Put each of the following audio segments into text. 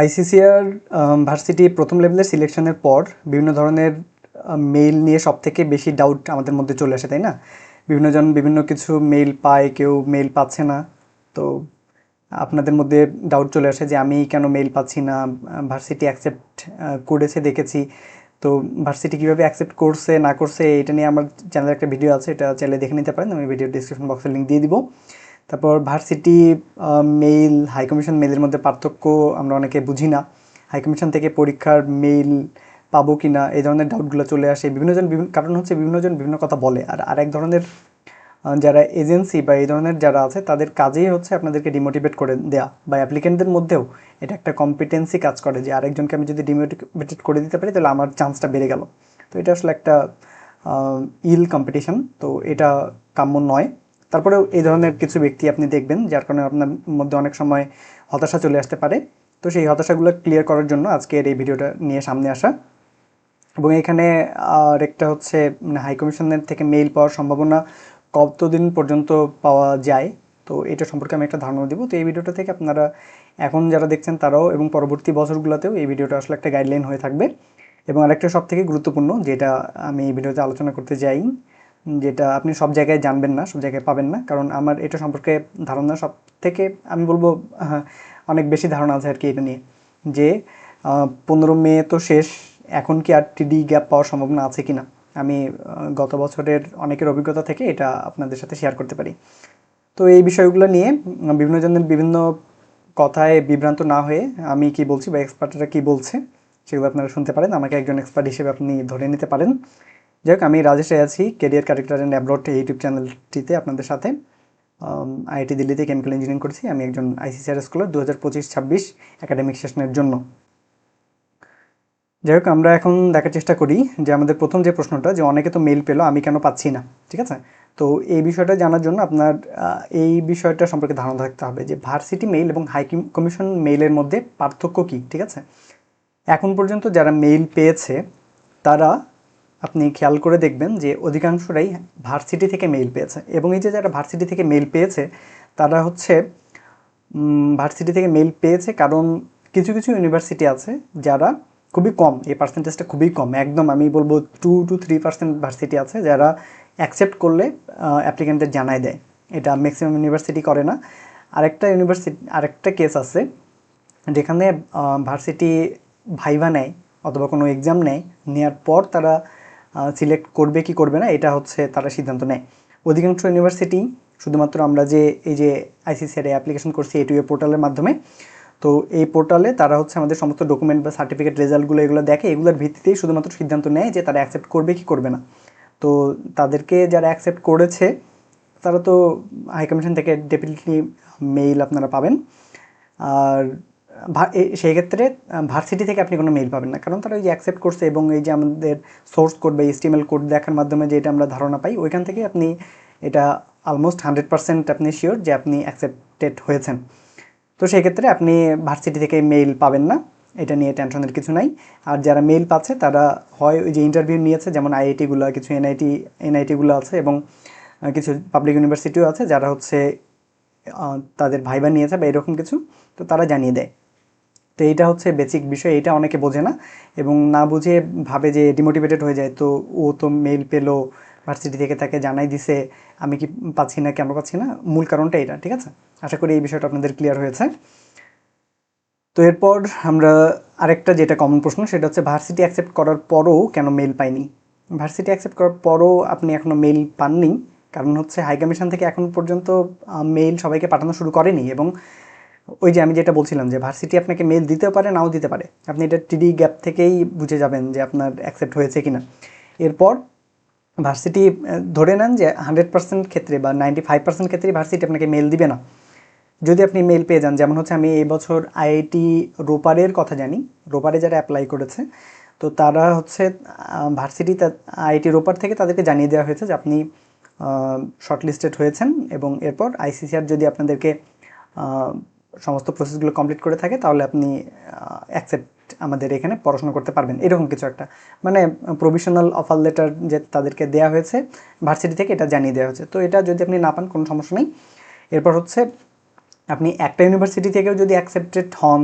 ICCR varsity প্রথম লেভেলের সিলেকশনের পর বিভিন্ন ধরনের মেইল নিয়ে সবথেকে বেশি ডাউট আমাদের মধ্যে চলে আসে, তাই না? বিভিন্নজন বিভিন্ন কিছু মেইল পায়, কেউ মেইল পাচ্ছে না। তো আপনাদের মধ্যে ডাউট চলে আসে যে আমি কেন মেইল পাচ্ছি না, ভার্সিটি অ্যাকসেপ্ট করেছে দেখেছি, তো ভার্সিটি কীভাবে অ্যাকসেপ্ট করছে না করছে এটা নিয়ে আমার চ্যানেলে একটা ভিডিও আছে, এটা চাইলে দেখে নিতে পারেন, আমি ভিডিও ডিসক্রিপশন বক্সে লিঙ্ক দিয়ে দিব। তারপর ভার্সিটি মেইল হাই কমিশন মেইলের মধ্যে পার্থক্য আমরা অনেকে বুঝি না, হাই কমিশন থেকে পরীক্ষার মেইল পাবো কি না এই ধরনের ডাউটগুলো চলে আসে। বিভিন্নজন বিভিন্ন কারণ হচ্ছে বিভিন্নজন বিভিন্ন কথা বলে, আর আরেক ধরনের যারা এজেন্সি বা এই ধরনের যারা আছে তাদের কাজেই হচ্ছে আপনাদেরকে ডিমোটিভেট করে দেয়া, বা অ্যাপ্লিকেন্টদের মধ্যেও এটা একটা কম্পিটেন্সি কাজ করে যে আরেকজনকে আমি যদি ডিমোটিভেটেড করে দিতে পারি তাহলে আমার চান্সটা বেড়ে গেল। তো এটা আসলে একটা ইল কম্পিটিশন, তো এটা কাম্য নয়। তারপরেও এই ধরনের কিছু ব্যক্তি আপনি দেখবেন যার কারণে আপনার মধ্যে অনেক সময় হতাশা চলে আসতে পারে। তো সেই হতাশাগুলো ক্লিয়ার করার জন্য আজকের এই ভিডিওটা নিয়ে সামনে আসা। এবং এখানে আরেকটা হচ্ছে হাই কমিশনের থেকে মেইল পাওয়ার সম্ভাবনা কতদিন পর্যন্ত পাওয়া যায়, তো এটা সম্পর্কে আমি একটা ধারণা দিব। তো এই ভিডিওটা থেকে আপনারা এখন যারা দেখছেন তারাও এবং পরবর্তী বছরগুলোতেও এই ভিডিওটা আসলে একটা গাইডলাইন হয়ে থাকবে। এবং আরেকটা সবথেকে গুরুত্বপূর্ণ যেটা আমি এই ভিডিওতে আলোচনা করতে যাই, যেটা আপনি সব জায়গায় জানবেন না, সব জায়গায় পাবেন না, কারণ আমার এটা সম্পর্কে ধারণা সব থেকে আমি বলবো অনেক বেশি ধারণা আছে আর কি এটা নিয়ে, যে 15 মে তো শেষ, এখন কি আর টিডি গ্যাপ পাওয়ার সম্ভাবনা আছে কি না। আমি গত বছরের অনেকের অভিজ্ঞতা থেকে এটা আপনাদের সাথে শেয়ার করতে পারি। তো এই বিষয়গুলো নিয়ে বিভিন্ন জনের বিভিন্ন কথায় বিভ্রান্ত না হয়ে আমি কি বলছি বা এক্সপার্টরা কি বলছে সেগুলো আপনারা শুনতে পারেন, আমাকে একজন এক্সপার্ট হিসেবে আপনি ধরে নিতে পারেন। যাই হোক, আমি রাজেশ আছি career corrector and abroad YouTube চ্যানেলটিতে আপনাদের সাথে। আইআইটি দিল্লিতে কেমিক্যাল ইঞ্জিনিয়ারিং করছি, আমি একজন আইসিসিআর স্কলার 2025-26 একাডেমিক সেশনের জন্য। যাই হোক, আমরা এখন দেখার চেষ্টা করি যে আমাদের প্রথম যে প্রশ্নটা, যে অনেকে তো মেইল পেলো আমি কেন পাচ্ছি না, ঠিক আছে? তো এই বিষয়টা জানার জন্য আপনার এই বিষয়টা সম্পর্কে ধারণা থাকতে হবে যে ভার্সিটি মেইল এবং হাই কমিশন মেইলের মধ্যে পার্থক্য কী, ঠিক আছে? এখন পর্যন্ত যারা মেইল পেয়েছে তারা, আপনি খেয়াল করে দেখবেন যে অধিকাংশরাই ভার্সিটি থেকে মেইল পেয়েছে। এবং এই যে যারা ভার্সিটি থেকে মেইল পেয়েছে তারা হচ্ছে ভার্সিটি থেকে মেইল পেয়েছে কারণ কিছু কিছু ইউনিভার্সিটি আছে যারা খুবই কম, এই পার্সেন্টেজটা খুবই কম, একদম আমি বলবো 2-3% ভার্সিটি আছে যারা অ্যাকসেপ্ট করলে অ্যাপ্লিকেন্টদের জানায় দেয়। এটা ম্যাক্সিমাম ইউনিভার্সিটি করে না। আরেকটা কেস আছে যেখানে ভার্সিটি ভাইভা নেয় অথবা কোনো এক্সাম নেয়, নেওয়ার পর তারা সিলেক্ট করবে কি করবে না এটা হচ্ছে তারা সিদ্ধান্ত নেয়। অধিকাংশ ইউনিভার্সিটি শুধুমাত্র আমরা যে এই যে আইসিসিআর অ্যাপ্লিকেশন করছি A2A পোর্টালের মাধ্যমে, তো এই পোর্টালে তারা হচ্ছে আমাদের সমস্ত ডকুমেন্ট বা সার্টিফিকেট রেজাল্টগুলো এগুলো দেখে, এগুলোর ভিত্তিতেই শুধুমাত্র সিদ্ধান্ত নেয় যে তারা অ্যাকসেপ্ট করবে কি করবে না। তো তাদেরকে যারা অ্যাকসেপ্ট করেছে তারা তো হাই কমিশন থেকে ডেফিনেটলি মেইল আপনারা পাবেন। আর সেই ক্ষেত্রে ভার্সিটি থেকে আপনি কোনো মেইল পাবেন না, কারণ তারা ওই যে অ্যাকসেপ্ট করছে এবং এই যে আমাদের সোর্স কোড বা HTML কোড দেখার মাধ্যমে যে এটা আমরা ধারণা পাই, ওইখান থেকে আপনি এটা অলমোস্ট 100% আপনি শিওর যে আপনি অ্যাকসেপ্টেড হয়েছেন। তো সেই ক্ষেত্রে আপনি ভার্সিটি থেকে মেইল পাবেন না, এটা নিয়ে টেনশনের কিছু নাই। আর যারা মেইল পাচ্ছে তারা হয় ওই যে ইন্টারভিউ নিয়েছে, যেমন আইআইটিগুলো, কিছু এনআইটিগুলো আছে এবং কিছু পাবলিক ইউনিভার্সিটিও আছে যারা হচ্ছে তাদের ভাইবা নিয়েছে বা এরকম কিছু, তো তারা জানিয়ে দেয়। তো এইটা হচ্ছে বেসিক বিষয়, এটা অনেকে বোঝে না এবং না বুঝে ভাবে যে ডিমোটিভেটেড হয়ে যায়। তো ও তো মেইল পেলো ভার্সিটি থেকে, তাকে জানাই দিছে, আমি কি পাচ্ছি না, কেন পাচ্ছি না, মূল কারণটা এটা, ঠিক আছে? আশা করি এই বিষয়টা আপনাদের ক্লিয়ার হয়েছে। তো এরপর আমরা আরেকটা যেটা কমন প্রশ্ন, সেটা হচ্ছে ভার্সিটি অ্যাকসেপ্ট করার পরও কেন মেইল পাইনি। ভার্সিটি অ্যাকসেপ্ট করার পরও আপনি এখনও মেইল পাননি কারণ হচ্ছে হাই কমিশন থেকে এখন পর্যন্ত মেইল সবাইকে পাঠানো শুরু করেনি। এবং ওই যে আমি যেটা বলছিলাম যে ভার্সিটি আপনাকে মেইল দিতেও পারে, নাও দিতে পারে, আপনি এটা টিডি গ্যাপ থেকেই বুঝে যাবেন যে আপনার অ্যাকসেপ্ট হয়েছে কিনা। এরপর ভার্সিটি ধরে নেন যে 100% ক্ষেত্রে বা 95% ক্ষেত্রেই ভার্সিটি আপনাকে মেইল দিবে না। যদি আপনি মেইল পেয়ে যান, যেমন হচ্ছে আমি এই বছর আইআইটি রোপারের কথা জানি, রোপারে যারা অ্যাপ্লাই করেছে তো তারা হচ্ছে ভার্সিটি আইআইটি রোপার থেকে তাদেরকে জানিয়ে দেওয়া হয়েছে যে আপনি শর্টলিস্টেড হয়েছেন, এবং এরপর আইসিসিআর যদি আপনাদেরকে সমস্ত প্রসেসগুলো কমপ্লিট করে থাকে তাহলে আপনি অ্যাকসেপ্ট আমাদের এখানে পড়াশোনা করতে পারবেন, এরকম কিছু একটা, মানে প্রভিশনাল অফার লেটার যে তাদেরকে দেওয়া হয়েছে ভার্সিটি থেকে, এটা জানিয়ে দেওয়া হয়েছে। তো এটা যদি আপনি না পান কোনো সমস্যা নেই। এরপর হচ্ছে আপনি একটা ইউনিভার্সিটি থেকেও যদি অ্যাকসেপ্টেড হন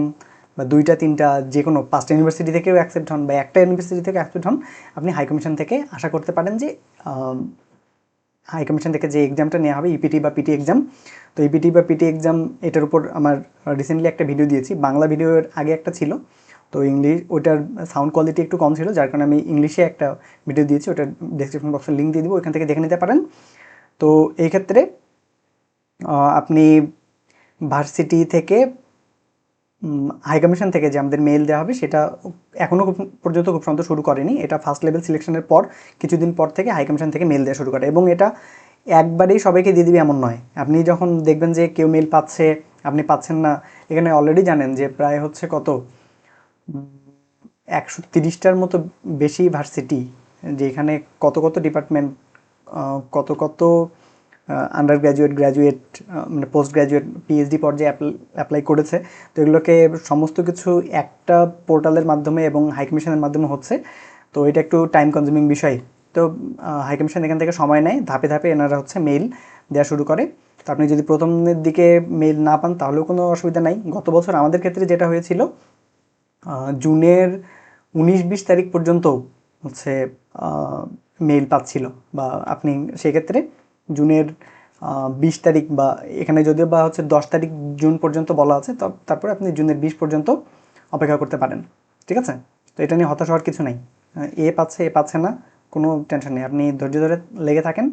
বা দুইটা তিনটা যে কোনো 5টা ইউনিভার্সিটি থেকেও অ্যাকসেপ্ট হন বা একটা ইউনিভার্সিটি থেকে অ্যাকসেপ্ট হন, আপনি হাই কমিশন থেকে আশা করতে পারেন যে হাই কমিশন থেকে যে এক্সামটা নেওয়া হবে ইপিটি বা পিটি এক্সাম, তো ইপিটি বা পিটি এক্সাম এটার উপর আমার রিসেন্টলি একটা ভিডিও দিয়েছি, বাংলা ভিডিওর আগে একটা ছিল, তো ইংলিশ ওইটার সাউন্ড কোয়ালিটি একটু কম ছিল, যার কারণে আমি ইংলিশে একটা ভিডিও দিয়েছি, ওটার ডেসক্রিপশন বক্সে লিঙ্ক দিয়ে দেবো, ওইখান থেকে দেখে নিতে পারেন। তো এই ক্ষেত্রে আপনি ভার্সিটি থেকে হাই কমিশন থেকে যে আমাদের মেইল দেওয়া হবে সেটা এখনও পর্যন্ত খুব সম্ভবত শুরু করেনি, এটা ফার্স্ট লেভেল সিলেকশনের পর কিছুদিন পর থেকে হাই কমিশন থেকে মেইল দেওয়া শুরু করে, এবং এটা একবারেই সবাইকে দিয়ে দিবে এমন নয়। আপনি যখন দেখবেন যে কেউ মেইল পাচ্ছে, আপনি পাচ্ছেন না, এখানে অলরেডি জানেন যে প্রায় হচ্ছে কত 130টার মতো বেশি ভার্সিটি, যেখানে কত কত ডিপার্টমেন্ট, কত কত আন্ডার গ্র্যাজুয়েট, গ্র্যাজুয়েট, মানে পোস্ট গ্র্যাজুয়েট, পিএইচডি পর্যায়ে অ্যাপ্লাই করেছে। তো এগুলোকে সমস্ত কিছু একটা পোর্টালের মাধ্যমে এবং হাই কমিশনের মাধ্যমে হচ্ছে, তো এটা একটু টাইম কনজিউমিং বিষয়। তো হাই কমিশন এখান থেকে সময় নেয়, ধাপে ধাপে এনারা হচ্ছে মেইল দেওয়া শুরু করে। তো আপনি যদি প্রথমের দিকে মেইল না পান তাহলেও কোনো অসুবিধা নাই। গত বছর আমাদের ক্ষেত্রে যেটা হয়েছিল, জুনের 19-20 তারিখ পর্যন্ত হচ্ছে মেইল পাচ্ছিল, বা আপনি সেক্ষেত্রে জুনের 20 তারিখ, বা এখানে যদিও বা হচ্ছে 10 তারিখ জুন পর্যন্ত বলা আছে, তারপরে আপনি জুনের 20 পর্যন্ত অপেক্ষা করতে পারেন, ঠিক আছে? তো এটা নিয়ে হতাশ হওয়ার কিছু নাই, এ পাচ্ছে এ পাচ্ছে না, কোনো টেনশন নেই, আপনি ধৈর্য ধরে লেগে থাকেন,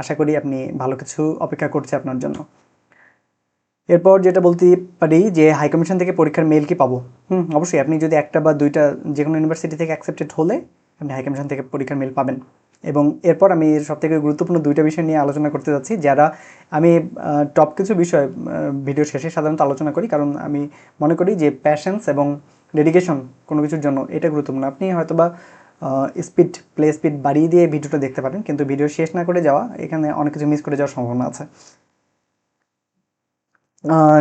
আশা করি আপনি ভালো কিছু অপেক্ষা করছে আপনার জন্য। এরপর যেটা বলতে পারি যে হাই কমিশন থেকে পরীক্ষার মেল কি পাবো? অবশ্যই, আপনি যদি একটা বা দুইটা যে কোনো ইউনিভার্সিটি থেকে অ্যাকসেপ্টেড হলে আপনি হাই কমিশন থেকে পরীক্ষার মেল পাবেন। এবং এরপর আমি এর সবথেকে গুরুত্বপূর্ণ দুইটা বিষয় নিয়ে আলোচনা করতে যাচ্ছি, যারা আমি টপ কিছু বিষয় ভিডিও শেষে সাধারণত আলোচনা করি, কারণ আমি মনে করি যে প্যাশন্স এবং ডেডিকেশন কোনো কিছুর জন্য এটা গুরুত্বপূর্ণ। আপনি হয়তোবা প্লে স্পিড বাড়িয়ে দিয়ে ভিডিওটা দেখতে পারেন, কিন্তু ভিডিও শেষ না করে যাওয়া, এখানে অনেক কিছু মিস করে যাওয়ার সম্ভাবনা আছে।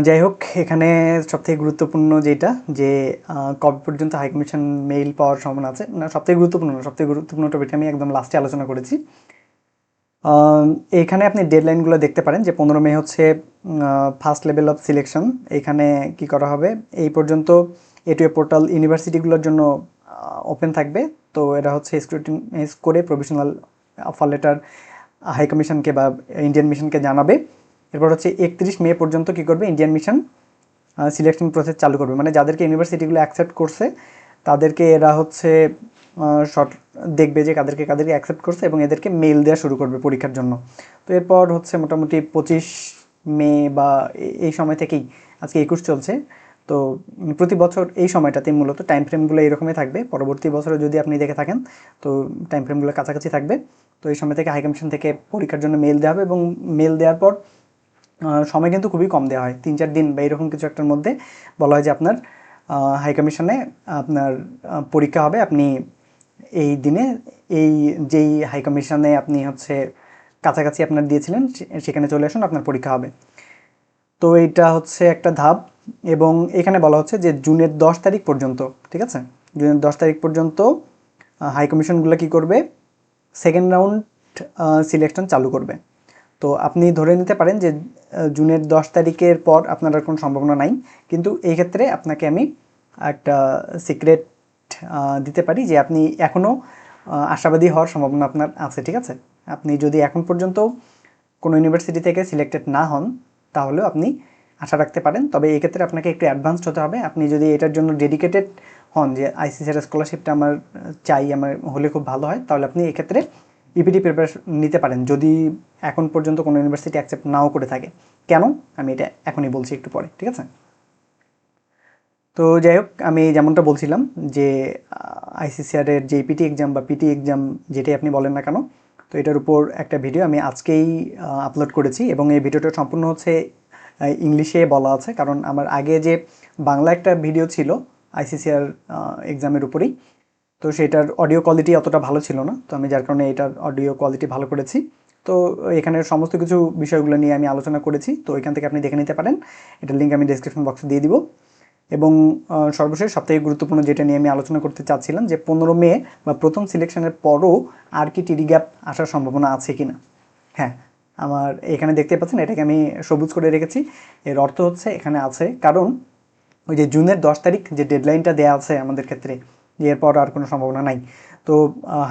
যাই হোক, এখানে সবথেকে গুরুত্বপূর্ণ যেটা, যে কবে পর্যন্ত হাই কমিশন মেইল পাওয়ার সম্ভাবনা আছে, না সবথেকে গুরুত্বপূর্ণ না, সবথেকে গুরুত্বপূর্ণ টপিকটা আমি একদম লাস্টে আলোচনা করেছি। এখানে আপনি ডেডলাইনগুলো দেখতে পারেন যে 15 মে হচ্ছে ফার্স্ট লেভেল অফ সিলেকশন। এখানে কি করা হবে, এই পর্যন্ত এটুয়ে পোর্টাল ইউনিভার্সিটিগুলোর জন্য ওপেন থাকবে। তো এরা হচ্ছে স্ক্রুটিনাইজ করে প্রভিশনাল অফার লেটার হাই কমিশনকে বা ইন্ডিয়ান মিশনকে জানাবে। এরপর হচ্ছে 31 মে পর্যন্ত কী করবে, ইন্ডিয়ান মিশন সিলেকশন প্রসেস চালু করবে, মানে যাদেরকে ইউনিভার্সিটিগুলো অ্যাকসেপ্ট করছে তাদেরকে এরা হচ্ছে শর্ট দেখবে যে কাদেরকে কাদেরকে অ্যাকসেপ্ট করছে, এবং এদেরকে মেল দেওয়া শুরু করবে পরীক্ষার জন্য। তো এরপর হচ্ছে মোটামুটি 25 মে বা এই সময় থেকেই, আজকে 21 চলছে, তো প্রতি বছর এই সময়টাতে মূলত টাইম ফ্রেমগুলো এরকমই থাকবে। পরবর্তী বছরে যদি আপনি দেখে থাকেন তো টাইম ফ্রেমগুলো কাছাকাছি থাকবে। তো এই সময় থেকে হাই কমিশন থেকে পরীক্ষার জন্য মেল দেওয়া হবে, এবং মেল দেওয়ার পর সময় কিন্তু খুবই কম দেওয়া হয়, 3-4 দিন বা এরকম কিছু একটার মধ্যে বলা হয় যে আপনার হাই কমিশনে আপনার পরীক্ষা হবে। আপনি এই দিনে এই যেই হাই কমিশনে আপনি হচ্ছে কাছাকাছি আপনার দিয়েছিলেন সেখানে চলে আসুন, আপনার পরীক্ষা হবে। তো এইটা হচ্ছে একটা ধাপ, এবং এখানে বলা হচ্ছে যে জুনের 10 তারিখ পর্যন্ত, ঠিক আছে, জুনের 10 তারিখ পর্যন্ত হাই কমিশনগুলো কী করবে, সেকেন্ড রাউন্ড সিলেকশন চালু করবে। তো আপনি ধরে নিতে পারেন যে জুনের 10 তারিখের পর আপনার আর কোনো সম্ভাবনা নাই, কিন্তু এই ক্ষেত্রে আপনাকে আমি একটা সিক্রেট দিতে পারি যে আপনি এখনও আশাবাদী হওয়ার সম্ভাবনা আপনার আছে, ঠিক আছে? আপনি যদি এখন পর্যন্ত কোনো ইউনিভার্সিটি থেকে সিলেক্টেড না হন তাহলেও আপনি আশা রাখতে পারেন, তবে এই ক্ষেত্রে আপনাকে একটু অ্যাডভান্সড হতে হবে। আপনি যদি এটার জন্য ডেডিকেটেড হন যে আইসিসিআর স্কলারশিপটা আমার চাই, আমার হলে খুব ভালো হয়, তাহলে আপনি এক্ষেত্রে ইপিটি প্রিপারেশন নিতে পারেন, যদি এখন পর্যন্ত কোনো ইউনিভার্সিটি অ্যাকসেপ্ট নাও করে থাকে। কেন, আমি এটা এখনই বলছি একটু পরে, ঠিক আছে? তো যাই হোক, আমি যেমনটা বলছিলাম যে আইসিসিআরের যে পিটি এক্সাম বা পিটি এক্সাম যেটাই আপনি বলেন না কেন, তো এটার উপর একটা ভিডিও আমি আজকেই আপলোড করেছি, এবং এই ভিডিওটা সম্পূর্ণ হচ্ছে ইংলিশে বলা আছে, কারণ আমার আগে যে বাংলা একটা ভিডিও ছিল আইসিসিআর এক্সামের উপরেই, তো সেটার অডিও কোয়ালিটি অতটা ভালো ছিল না, তো আমি যার কারণে এটার অডিও কোয়ালিটি ভালো করেছি। তো এখানে সমস্ত কিছু বিষয়গুলো নিয়ে আমি আলোচনা করেছি, তো এখান থেকে আপনি দেখে নিতে পারেন, এটার লিঙ্ক আমি ডেসক্রিপশন বক্সে দিয়ে দিব। এবং সর্বশেষ সবথেকে গুরুত্বপূর্ণ যেটা নিয়ে আমি আলোচনা করতে চাচ্ছিলাম, যে 15 মে বা প্রথম সিলেকশনের পরও আর কি টিডি গ্যাপ আসার সম্ভাবনা আছে কি না। হ্যাঁ, আমার এখানে দেখতে পাচ্ছেন, এটাকে আমি সবুজ করে রেখেছি, এর অর্থ হচ্ছে এখানে আছে, কারণ ওই যে জুনের 10 তারিখ যে ডেডলাইনটা দেওয়া আছে আমাদের ক্ষেত্রে, যে এরপর আর কোনো সম্ভাবনা নাই। তো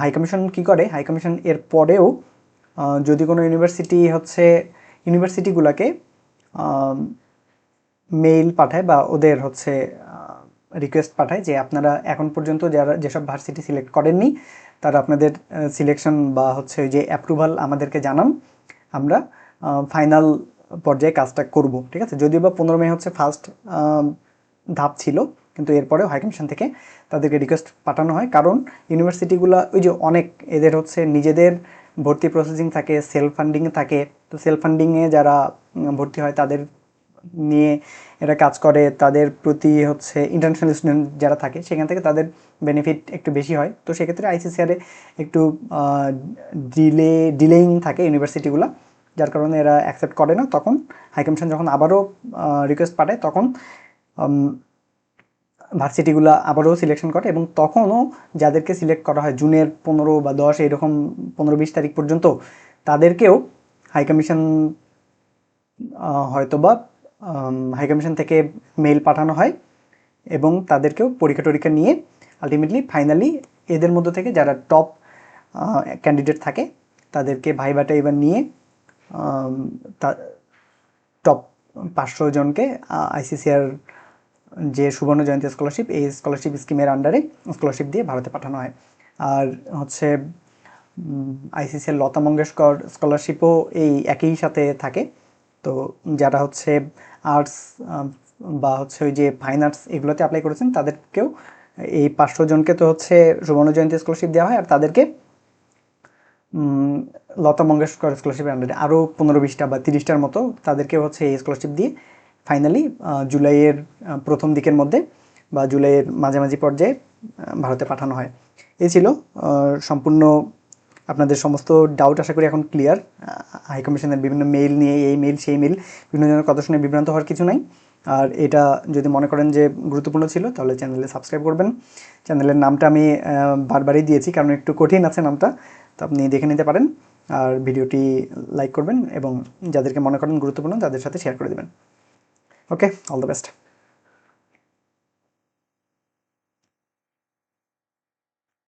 হাই কমিশন কী করে, হাই কমিশন এর পরেও যদি কোনো ইউনিভার্সিটি হচ্ছে ইউনিভার্সিটিগুলোকে মেইল পাঠায় বা ওদের হচ্ছে রিকোয়েস্ট পাঠায় যে আপনারা এখন পর্যন্ত যারা যেসব ভার্সিটি সিলেক্ট করেননি তারা আপনাদের সিলেকশন বা হচ্ছে ওই যে অ্যাপ্রুভাল আমাদেরকে জানান, আমরা ফাইনাল পর্যায়ে কাজটা করব, ঠিক আছে। যদিও বা 15 মে হচ্ছে ফার্স্ট ধাপ ছিল, কিন্তু এরপরেও হাই কমিশন থেকে তাদেরকে রিকোয়েস্ট পাঠানো হয়, কারণ ইউনিভার্সিটিগুলো ওই যে অনেক এদের হচ্ছে নিজেদের ভর্তি প্রসেসিং থাকে, সেলফ ফান্ডিং থাকে। তো সেলফ ফান্ডিংয়ে যারা ভর্তি হয় তাদের নিয়ে এরা কাজ করে, তাদের প্রতি হচ্ছে ইন্টারন্যাশনাল স্টুডেন্ট যারা থাকে সেখান থেকে তাদের বেনিফিট একটু বেশি হয়। তো সেক্ষেত্রে আইসিসিআরে একটু ডিলেইং থাকে ইউনিভার্সিটিগুলো, যার কারণে এরা অ্যাকসেপ্ট করে না। তখন হাইকমিশন যখন আবারও রিকোয়েস্ট পাঠায় তখন ভার্সিটিগুলো আবারও সিলেকশন করে, এবং তখনও যাদেরকে সিলেক্ট করা হয় জুনের 15 বা 10 এরকম 15-20 তারিখ পর্যন্ত, তাদেরকেও হাইকমিশন হয়তোবা হাইকমিশন থেকে মেইল পাঠানো হয় এবং তাদেরকেও পরীক্ষা টরীক্ষা নিয়ে আলটিমেটলি ফাইনালি এদের মধ্য থেকে যারা টপ ক্যান্ডিডেট থাকে তাদেরকে ভাইভাটা এবার নিয়ে টপ 500 জনকে আইসিসিআর যে সুবর্ণ জয়ন্তী স্কলারশিপ, এই স্কলারশিপ স্কিমের আন্ডারে স্কলারশিপ দিয়ে ভারতে পাঠানো হয়। আর হচ্ছে আইসিসিআর লতা মঙ্গেশকর স্কলারশিপও এই একই সাথে থাকে। তো যারা হচ্ছে আর্টস বা হচ্ছে ওই যে ফাইন আর্টস এগুলোতে অ্যাপ্লাই করেছেন তাদেরকেও এই 500 জনকে তো হচ্ছে সুবর্ণ জয়ন্তী স্কলারশিপ দেওয়া হয়, আর তাদেরকে লতা মঙ্গেশকর স্কলারশিপের আন্ডারে আরও 15-20টা বা 30টার মতো তাদেরকে হচ্ছে এই স্কলারশিপ দিয়ে ফাইনালি জুলাইয়ের প্রথম দিকের মধ্যে বা জুলাইয়ের মাঝামাঝি পর্যায়ে ভারতে পাঠানো হয়। এই ছিল সম্পূর্ণ আপনাদের সমস্ত ডাউট। আশা করি এখন ক্লিয়ার। হাইকমিশনের বিভিন্ন মেইল নিয়ে, এই মেইল সেই মেইল, বিভিন্ন জনের কথা শুনে বিভ্রান্ত হওয়ার কিছু নাই। আর এটা যদি মনে করেন যে গুরুত্বপূর্ণ ছিল তাহলে চ্যানেলে সাবস্ক্রাইব করবেন। চ্যানেলের নামটা আমি বারবারই দিয়েছি কারণ একটু কঠিন আছে নামটা, তো আপনি দেখে নিতে পারেন। আর ভিডিওটি লাইক করবেন এবং যাদেরকে মনে করেন গুরুত্বপূর্ণ তাদের সাথে শেয়ার করে দেবেন। ওকে, অল দ্য বেস্ট।